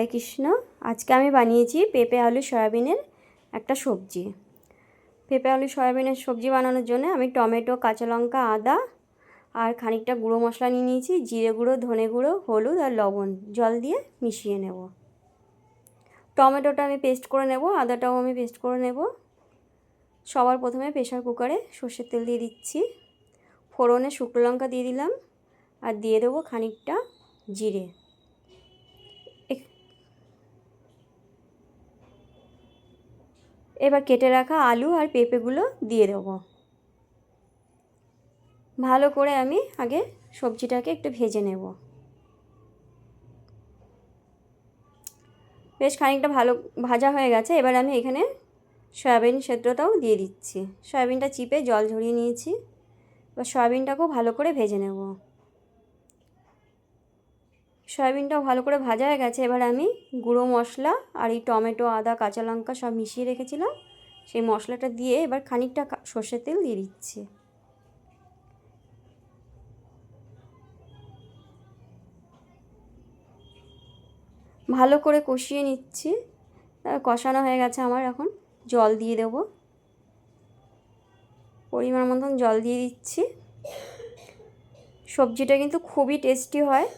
হরে কৃষ্ণ। আজকে আমি বানিয়েছি পেঁপে আলু সয়াবিনের একটা সবজি। পেঁপে আলু সয়াবিনের সবজি বানানোর জন্য আমি টমেটো, কাঁচা লঙ্কা, আদা আর খানিকটা গুঁড়ো মশলা নিয়ে নিয়েছি। জিরে গুঁড়ো, ধনে গুঁড়ো, হলুদ আর লবণ জল দিয়ে মিশিয়ে নেব। টমেটোটা আমি পেস্ট করে নেব, আদাটাও আমি পেস্ট করে নেব। সবার প্রথমে প্রেসার কুকারে সর্ষের তেল দিয়ে দিচ্ছি। ফোড়নে শুকনো লঙ্কা দিয়ে দিলাম আর দিয়ে দেবো খানিকটা জিরে। এবার কেটে রাখা আলু আর পেঁপেগুলো দিয়ে দেবো। ভালো করে আমি আগে সবজিটাকে একটু ভেজে নেব। বেশ খানিকটা ভালো ভাজা হয়ে গেছে। এবার আমি এখানে সয়াবিন সেদ্ধটাও দিয়ে দিচ্ছি। সয়াবিনটা চিপে জল ঝরিয়ে নিয়েছি। এবার সয়াবিনটাকেও ভালো করে ভেজে নেব। সয়াবিনটাও ভালো করে ভাজা হয়ে গেছে। এবার আমি গুঁড়ো মশলা আর এই টমেটো, আদা, কাঁচা লঙ্কা সব মিশিয়ে রেখেছিলাম, সেই মশলাটা দিয়ে এবার খানিকটা সর্ষের তেল দিয়ে দিচ্ছি। ভালো করে কষিয়ে নিচ্ছি। কষানো হয়ে গেছে আমার। এখন জল দিয়ে দেবো, পরিমাণ মতন জল দিয়ে দিচ্ছি। সবজিটা কিন্তু খুবই টেস্টি হয়,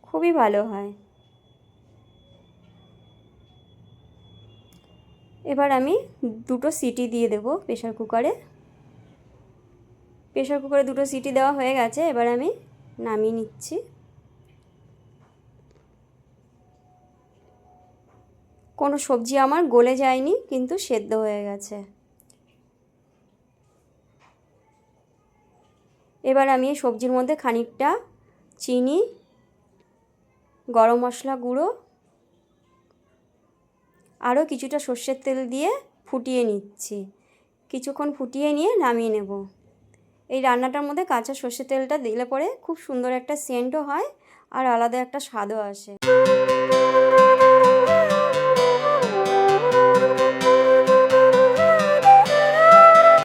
খুবই ভালো হয়। এবার আমি দুটো সিটি দিয়ে দেবো প্রেসার কুকারে। প্রেসার কুকারে দুটো সিটি দেওয়া হয়ে গেছে। এবার আমি নামিয়ে নিচ্ছি। কোনো সবজি আমার গলে যায়নি, কিন্তু সেদ্ধ হয়ে গেছে। এবার আমি এই সবজির মধ্যে খানিকটা চিনি, গরম মশলা গুঁড়ো, আরও কিছুটা সর্ষের তেল দিয়ে ফুটিয়ে নিচ্ছি। কিছুক্ষণ ফুটিয়ে নিয়ে নামিয়ে নেব। এই রান্নাটার মধ্যে কাঁচা সর্ষের তেলটা দিলে পরে খুব সুন্দর একটা সেন্টও হয় আর আলাদা একটা স্বাদও আসে।